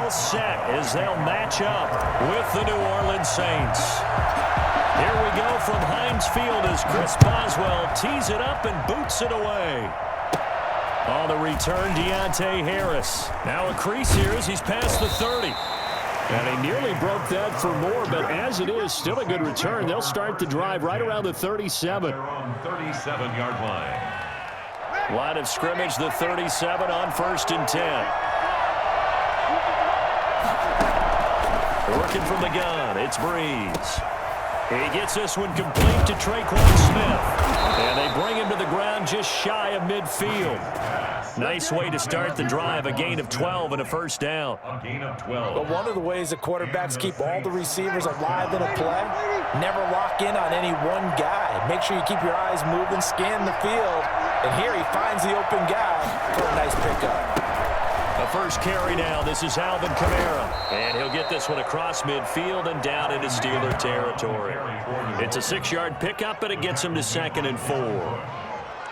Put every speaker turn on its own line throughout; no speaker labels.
all set as they'll match up with the New Orleans Saints. Here we go from Heinz Field as Chris Boswell tees it up and boots it away. On the return, Deontay Harris. Now a crease here as he's past the 30. And he nearly broke that for more, but as it is, still a good return. They'll start the drive right around the 37.
They're on 37-yard line.
Line of scrimmage, the 37 on 1st and 10. Working from the gun, it's Breeze. He gets this one complete to Traquan Smith. And they bring him to the ground just shy of midfield. Nice way to start the drive, a gain of 12 and a first down.
A gain of 12.
But one of the ways the quarterbacks keep all the receivers alive in a play, never lock in on any one guy. Make sure you keep your eyes moving, scan the field. And here he finds the open guy for a nice pickup.
A first carry now. This is Alvin Kamara. And he'll get this one across midfield and down into Steeler territory. It's a 6-yard pickup, and it gets him to 2nd and 4.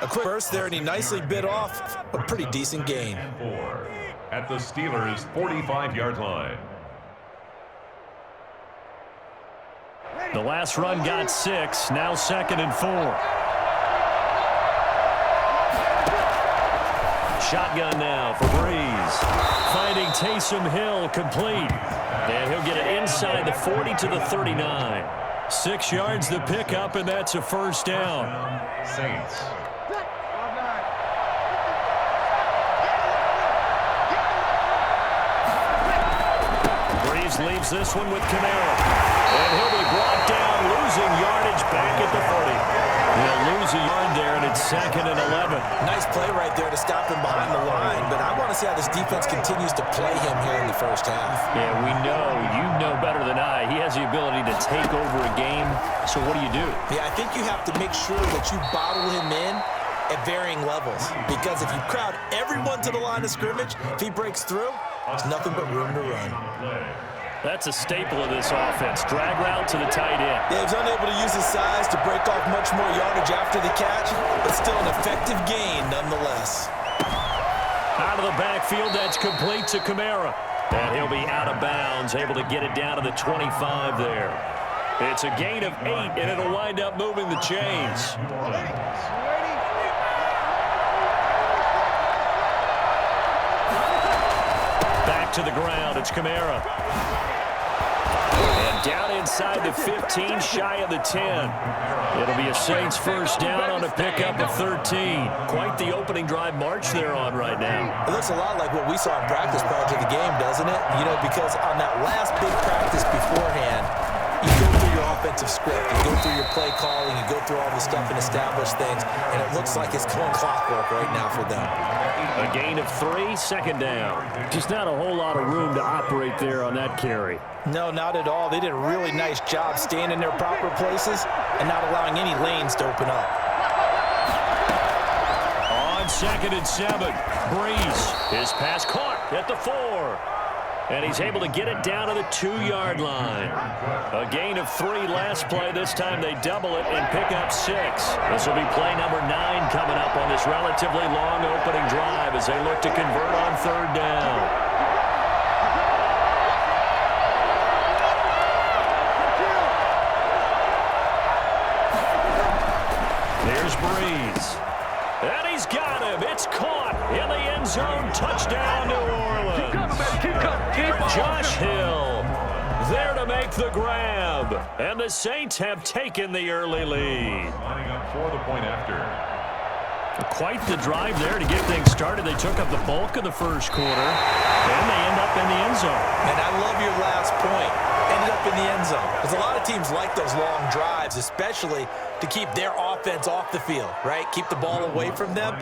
A quick burst there, and he nicely bit off a pretty decent gain.
At the Steelers' 45-yard line.
The last run got 6. Now 2nd and 4. Shotgun now for Breeze. Finding Taysom Hill complete. And he'll get it inside the 40 to the 39. 6 yards the pickup, and that's a first down.
Saints.
Breeze leaves this one with Kamara. And he'll be brought down, losing yardage back at the 40. They'll lose a yard there, and it's 2nd and 11.
Nice play right there to stop him behind the line, but I want to see how this defense continues to play him here in the first half.
Yeah, we know. You know better than I. He has the ability to take over a game, so what do?
Yeah, I think you have to make sure that you bottle him in at varying levels, because if you crowd everyone to the line of scrimmage, if he breaks through, there's nothing but room to run.
That's a staple of this offense. Drag route to the tight end.
Yeah, he's unable to use his size to break off much more yardage after the catch, but still an effective gain nonetheless.
Out of the backfield, that's complete to Kamara. And he'll be out of bounds, able to get it down to the 25 there. It's a gain of 8, and it'll wind up moving the chains. Back to the ground, it's Kamara. And down inside the 15, shy of the 10. It'll be a Saints first down on a pickup of 13. Quite the opening drive march they're on right now.
It looks a lot like what we saw in practice prior to the game, doesn't it? You know, because on that last big practice beforehand, you go through your offensive script, you go through your play calling, you go through all the stuff and establish things, and it looks like it's going clockwork right now for them.
A gain of 3, 2nd down. Just not a whole lot of room to operate there on that carry.
No, not at all. They did a really nice job staying in their proper places and not allowing any lanes to open up.
On 2nd and 7, Breeze. His pass caught at the 4. And he's able to get it down to the 2-yard line. A gain of 3 last play. This time they double it and pick up 6. This will be play number 9 coming up on this relatively long opening drive as they look to convert on 3rd down. Here's Breeze. And he's got him. It's caught in the end zone. Touchdown, New Orleans. Josh Hill there to make the grab. And the Saints have taken the early lead.
Lining up for the point after.
Quite the drive there to get things started. They took up the bulk of the first quarter, and they end up in the end zone.
And I love your last point. Ended up in the end zone. Because a lot of teams like those long drives, especially to keep their offense off the field, right? Keep the ball away from them.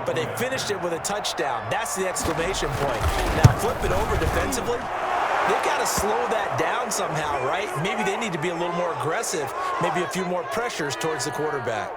But they finished it with a touchdown. That's the exclamation point. Now flip it over defensively. They've got to slow that down somehow, right? Maybe they need to be a little more aggressive. Maybe a few more pressures towards the quarterback.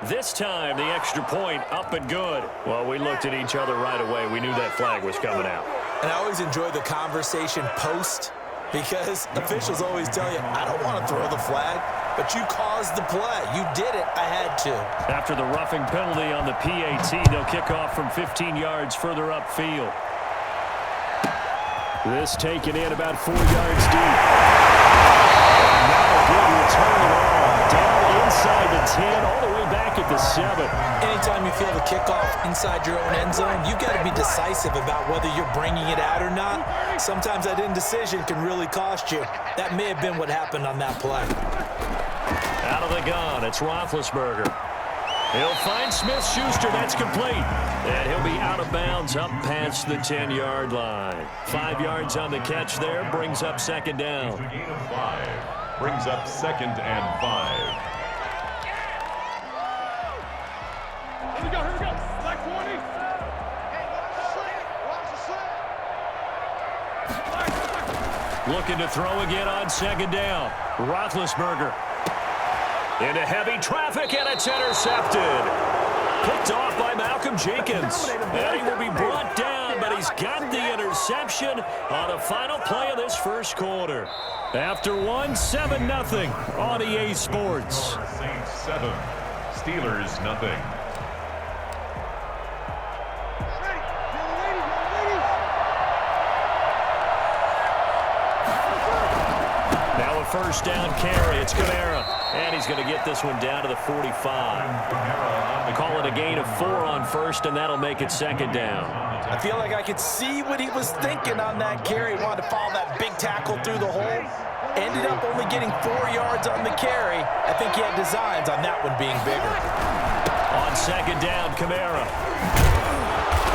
This time, the extra point up and good. Well, we looked at each other right away. We knew that flag was coming out.
And I always enjoy the conversation post, because officials always tell you, I don't want to throw the flag, but you caused the play. You did it. I had to.
After the roughing penalty on the PAT, they'll kick off from 15 yards further upfield. This taken in about 4 yards deep. And not a good return at all. Down inside the 10, all the way back at the 7.
Anytime you feel the kickoff inside your own end zone, you've got to be decisive about whether you're bringing it out or not. Sometimes that indecision can really cost you. That may have been what happened on that play.
Out of the gun, it's Roethlisberger. He'll find Smith-Schuster. That's complete. And he'll be out of bounds up past the 10-yard line. 5 yards on the catch there. Brings up second down.
A gain of 5. Brings up 2nd and 5.
Here we go. Black 20.
Looking to throw again on second down. Roethlisberger. Into heavy traffic, and it's intercepted. Picked off by Malcolm Jenkins. And he will be brought down, but he's got the interception on the final play of this first quarter. After one, 7-0 on EA Sports.
Saints 7. Steelers nothing.
Now a first down carry. It's Kamara. And he's going to get this one down to the 45. Call it a gain of 4 on first, and that'll make it second down.
I feel like I could see what he was thinking on that carry. He wanted to follow that big tackle through the hole. Ended up only getting 4 yards on the carry. I think he had designs on that one being bigger.
On second down, Kamara.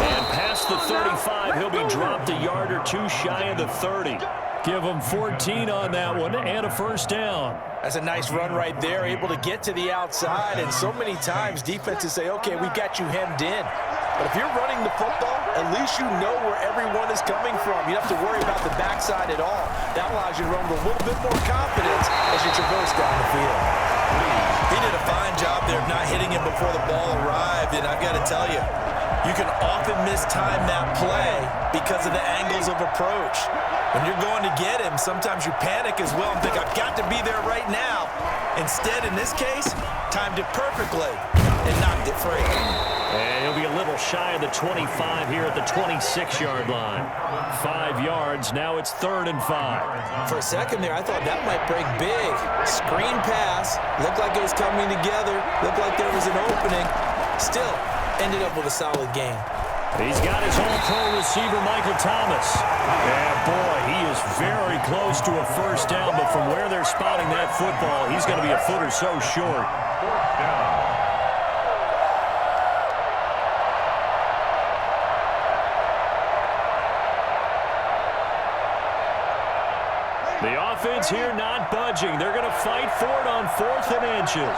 And past the 35, he'll be dropped a yard or 2 shy of the 30. Give him 14 on that one and a first down.
That's a nice run right there, able to get to the outside. And so many times defenses say, okay, we got you hemmed in. But if you're running the football, at least you know where everyone is coming from. You don't have to worry about the backside at all. That allows you to run with a little bit more confidence as you traverse down the field. He did a fine job there of not hitting him before the ball arrived. And I've got to tell you, you can often mistime that play because of the angles of approach. When you're going to get him, sometimes you panic as well and think, I've got to be there right now. Instead, in this case, timed it perfectly and knocked it free.
And he'll be a little shy of the 25 here at the 26-yard line. 5 yards, now it's 3rd and 5.
For a second there, I thought that might break big. Screen pass, looked like it was coming together, looked like there was an opening. Still, ended up with a solid game.
He's got his all-pro receiver, Michael Thomas. And boy, he is very close to a first down, but from where they're spotting that football, he's going to be a foot or so short.
4th down.
The offense here not budging. They're going to fight for it on 4th and inches.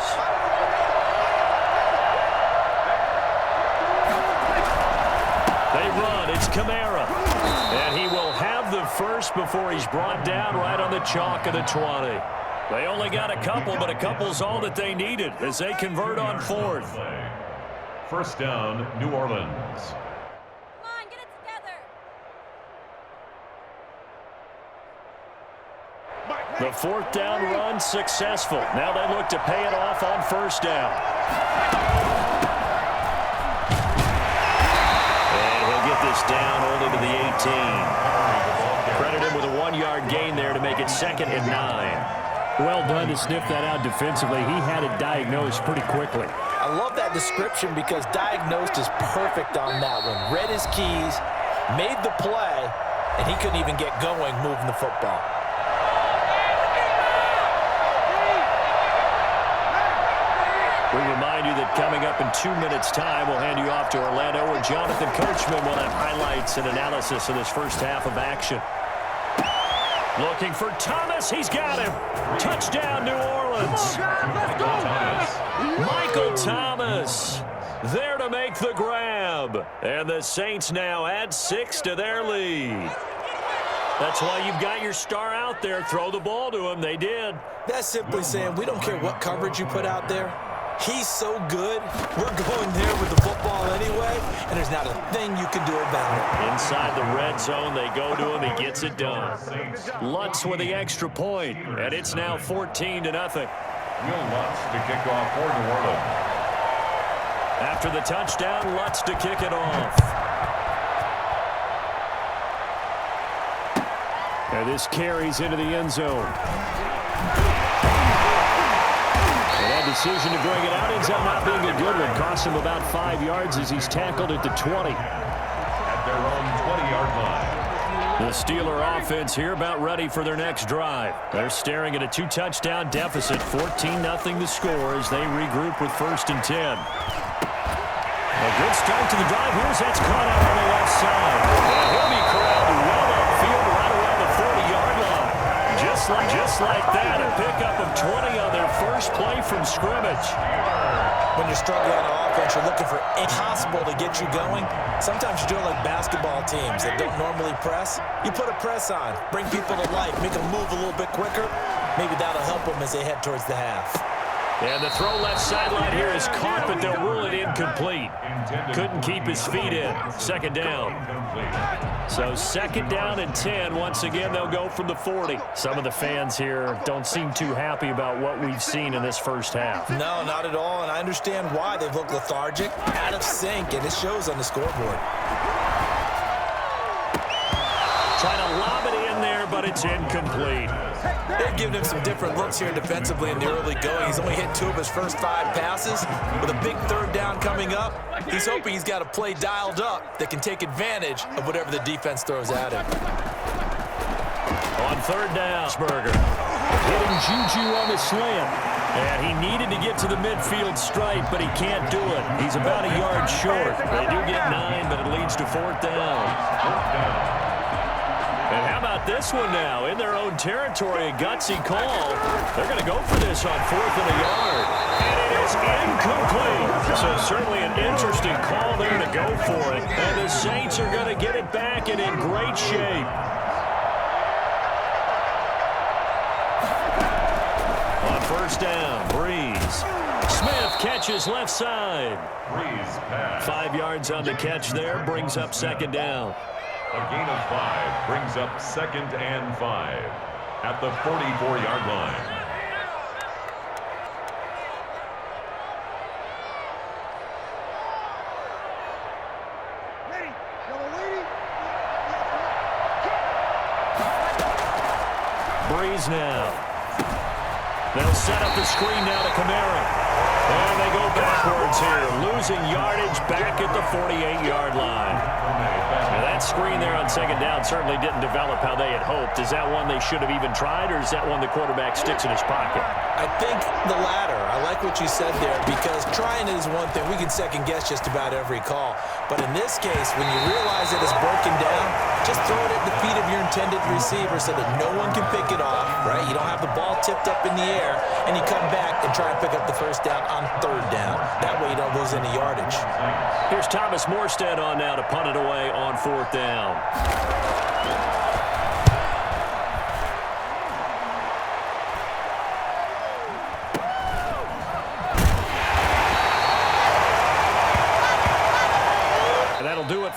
They run. It's Kamara. And he will have the first before he's brought down right on the chalk of the 20. They only got a couple, but a couple's all that they needed as they convert on 4th.
First down, New Orleans.
Come on, get it together.
The 4th down run successful. Now they look to pay it off on first down. This down only to the 18. Credit him with a 1-yard gain there to make it 2nd and 9.
Well done to sniff that out defensively. He had it diagnosed pretty quickly.
I love that description because diagnosed is perfect on that one. Read his keys, made the play, and he couldn't even get going moving the football.
We remind you that coming up in 2 minutes' time, we'll hand you off to Orlando, where Jonathan Coachman will have highlights and analysis of this first half of action. Looking for Thomas. He's got him. Touchdown, New Orleans. Michael Thomas there to make the grab. And the Saints now add 6 to their lead. That's why you've got your star out there. Throw the ball to him. They did.
That's simply saying we don't care what coverage you put out there. He's so good, we're going there with the football anyway, and there's not a thing you can do about it.
Inside the red zone, they go to him. He gets it done. Lutz with the extra point, and it's now 14-0.
Will Lutz to kick off for New Orleans.
After the touchdown, Lutz to kick it off. And this carries into the end zone. And that decision to bring it out ends up not being a good one. Cost him about 5 yards as he's tackled at the 20.
At their own 20-yard line.
The Steeler offense here about ready for their next drive. They're staring at a 2-touchdown deficit, 14-0 the score as they regroup with 1st and 10. A good start to the drive. Here's that's caught out on the left side. And he'll be corralled well upfield right around the 40-yard line. Just like that, a pickup of 20 on their first play from scrimmage.
When you're struggling on offense, you're looking for impossible to get you going. Sometimes you do it like basketball teams that don't normally press. You put a press on, bring people to life, make them move a little bit quicker. Maybe that'll help them as they head towards the half.
And the throw left sideline here is caught, but they'll rule it incomplete. Couldn't keep his feet in. 2nd down. So 2nd down and 10. Once again, they'll go from the 40. Some of the fans here don't seem too happy about what we've seen in this first half.
No, not at all, and I understand why. They've looked lethargic, out of sync, and it shows on the scoreboard.
Trying to lob it in there, but it's incomplete.
They've given him some different looks here defensively in the early going. He's only hit 2 of his first 5 passes. With a big 3rd down coming up, he's hoping he's got a play dialed up that can take advantage of whatever the defense throws at him.
On 3rd down, Burger hitting Juju on the slant. And he needed to get to the midfield stripe, but he can't do it. He's about a yard short. They do get 9, but it leads to 4th down. And how about this one now? In their own territory, a gutsy call. They're going to go for this on 4th and a yard. And it is incomplete. So certainly an interesting call there to go for it. And the Saints are going to get it back and in great shape. On 1st down, Breeze. Smith catches left side.
Breeze pass.
5 yards on the catch there, brings up 2nd down.
A gain of 5 brings up 2nd and 5 at the 44-yard line.
Breeze now. They'll set up the screen now to Kamara. And they go backwards here, losing yardage back at the 48-yard line. Now that screen there on 2nd down certainly didn't develop how they had hoped. Is that one they should have even tried, or is that one the quarterback sticks in his pocket?
I think the latter. I like what you said there, because trying it is one thing. We can second-guess just about every call. But in this case, when you realize it is broken down, just throw it at the feet of your intended receiver so that no one can pick it off, right? You don't have the ball tipped up in the air, and you come back and try and pick up the 1st down on 3rd down. That way you don't lose any yardage.
Here's Thomas Morstead on now to punt it away on 4th down.